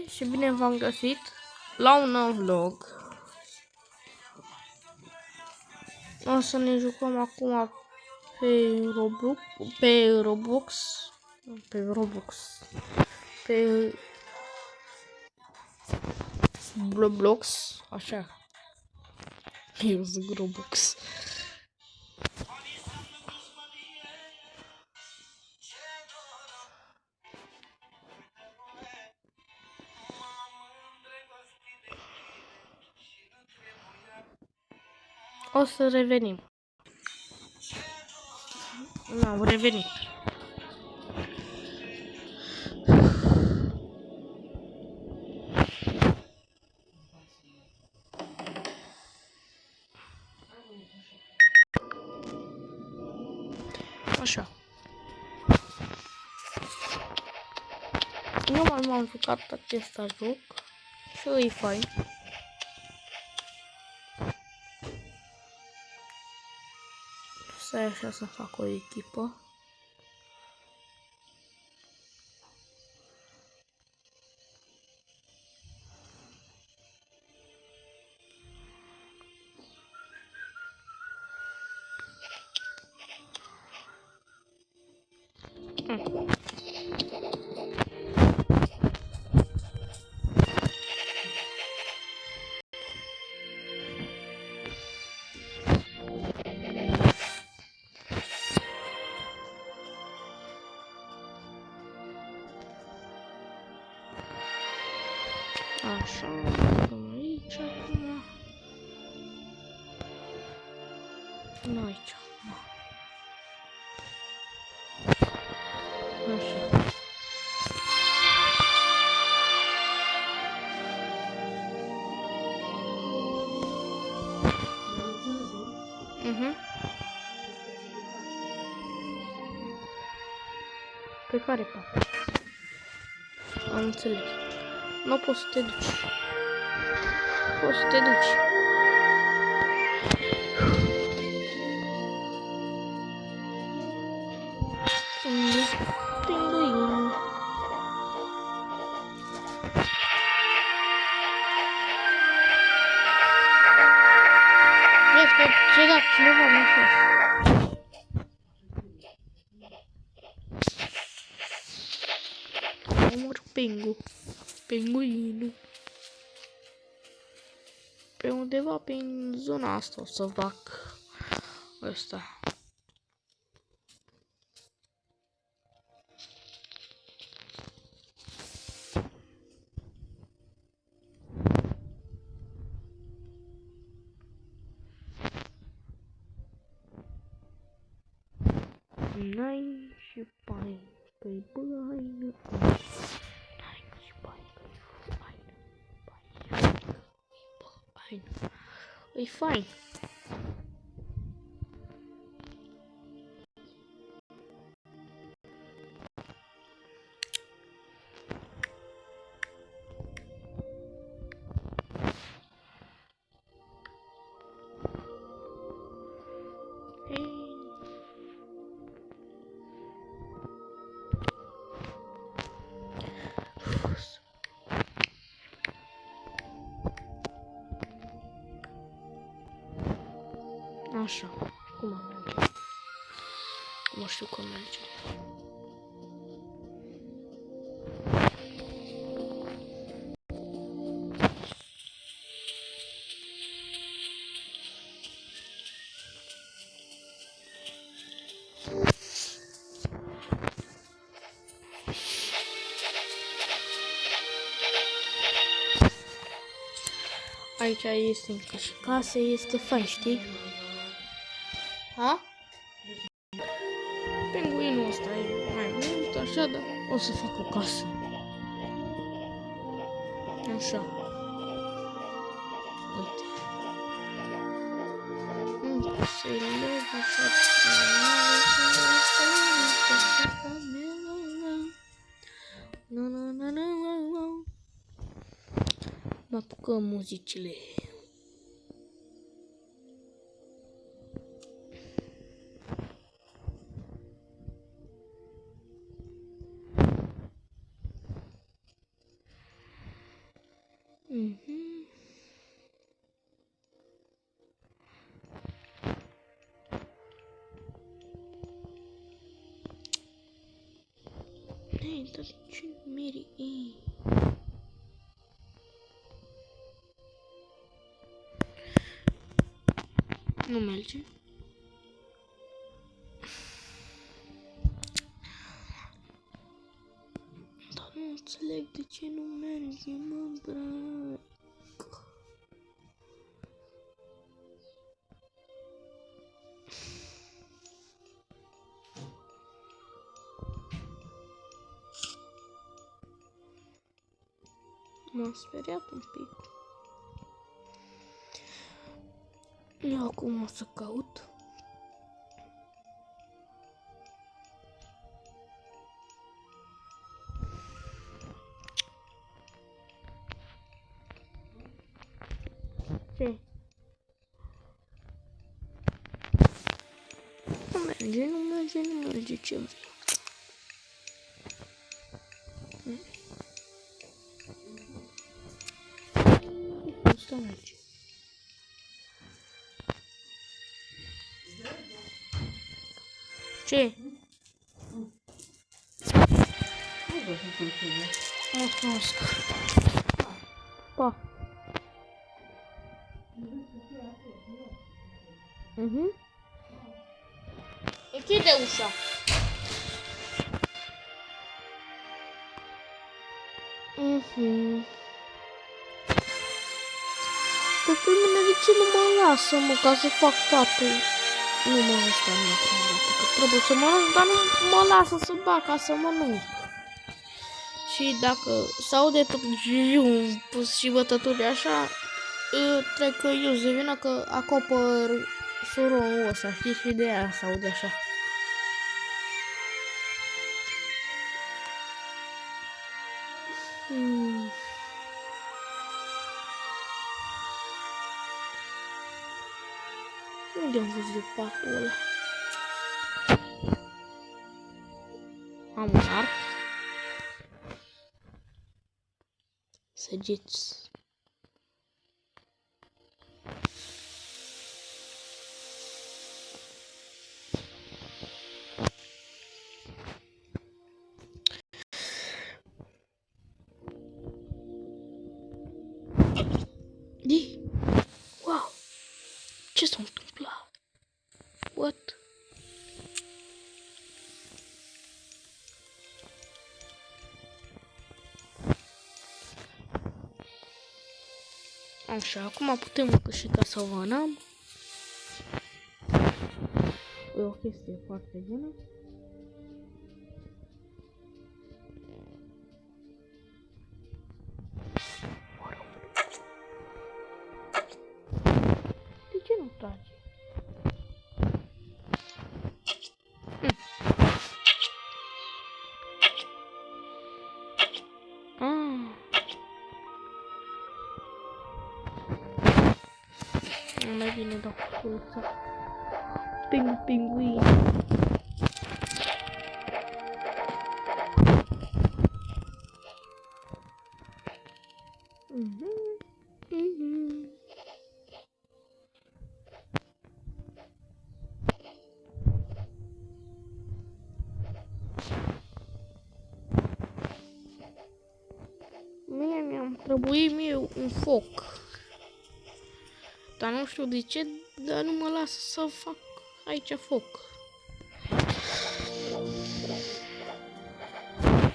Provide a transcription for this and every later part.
Și bine v-am găsit la un nou vlog. O să ne jucăm acum pe Roblox, așa. Eu zic Roblox. O să revenim. Am revenit. Așa. Eu mai m-am jucat acesta joc și e fain. Stai așa să fac o echipă. Așa, dăm aici acum. Nu aici. Așa. Pe care parte? Am înțeles. Nu poți să te duci. Poți să te duci. Pinguin. Vezi că ce da cineva mi-a fost. Omor pinguinul. Pe undeva prin zona asta o să fac ăsta. Nine și pai, că-i băină. Nine și pai, că-i băină. E fain. Așa, cum merge? Nu știu cum merge. Aici este încă și casă, este fain, știi? Ha? Pinguinul ăsta e mai mult, așa, dar o să fac o casă. Așa. Uite. Se leg așa. Mă apucăm muzicile. Mhm. Ei, dar ce meri? Ei. Nu merge. Dar nu înțeleg de ce nu merge, mă, drag. M-am speriat un pic. Eu acum o să caut. Ce? Nu merge, nu merge, nu merge, ce vrei? Asta merge. Ce? Mulțumesc. Pa. Închide ușa. Pe mine de ce nu mă lasă, mă, ca să fac toate? Nu mă ăsta nu mă lasă, că trebuie să mănânc, dar nu mă lasă să bag ca să mănânc. Și dacă s-aude tot și bătături așa, cred că eu se vină că acopăr suroul ăsta, știi? Și de aia s-aude așa. Unde am văzut patul ăla? Am un arc. Săgeți. Wow! Ce s-a întâmplat? What? Așa, acum putem câștiga savanam. E o chestie foarte bună. De ce nu trage? Mai bine dau cu pinguin. Mie mi-am trebuit mie un foc. Dar nu știu de ce, dar nu mă lasă să fac aici foc.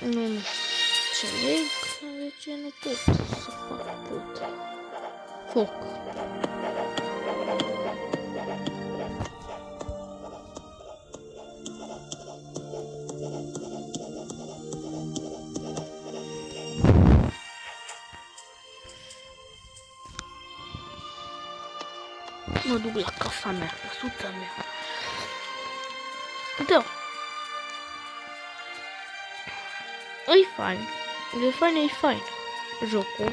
Nu înțeleg de ce nu pot să fac foc. Mă duc la casa mea, căsuța mea. Da. E fain. E fain jocul.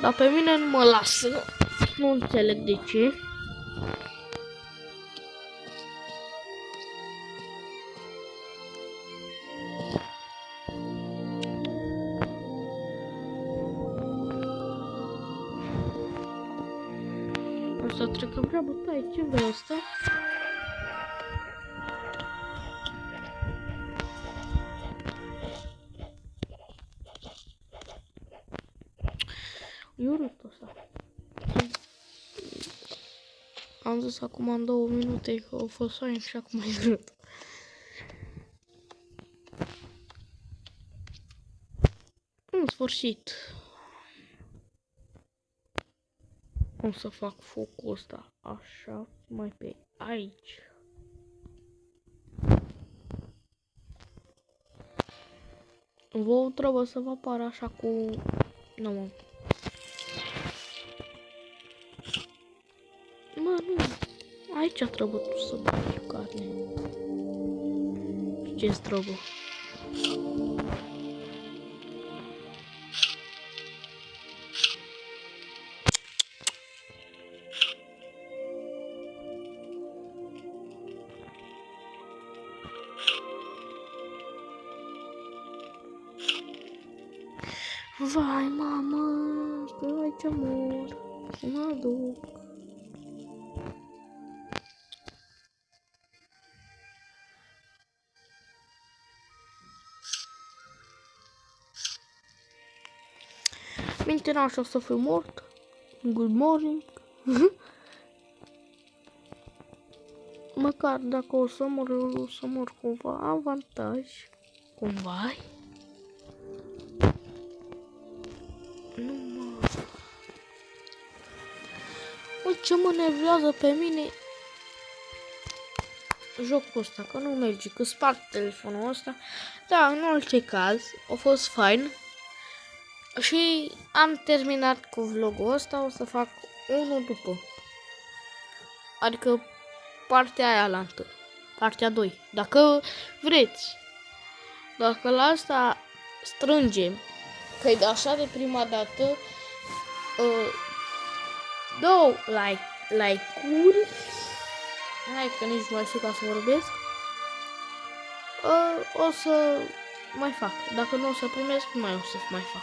Dar pe mine nu mă lasă. Nu înțeleg de ce. ăsta trecă prea bătaie, ce vrea ăsta? E urât ăsta. Am zis acum în 2 minute că a fost fain și acum e urât. În sfârșit. O să fac focul ăsta așa, mai pe aici. Vouă trebuie să vă apară așa cu... Nu, mă. Mă, nu. Aici trebuie tu să bagi carne. Ce-ți trebuie? Vai, mamă, că aici mor. Și mă duc. Minte n-așa o să fiu mort. Good morning. Măcar dacă o să mor cumva avantaj. Cumva. Nu mă. Uite ce mă nervează pe mine jocul ăsta, că nu merge, că sparg telefonul ăsta. Da, în orice caz, a fost fain. Și am terminat cu vlogul ăsta, o să fac unul după. Adică partea aia la întâi, partea 2, dacă vreți. Dacă la asta strângem, că e de așa de prima dată, 2 like-uri, hai că nici nu mai știu ca să vorbesc, o să mai fac. Dacă nu o să primesc, nu mai o să mai fac.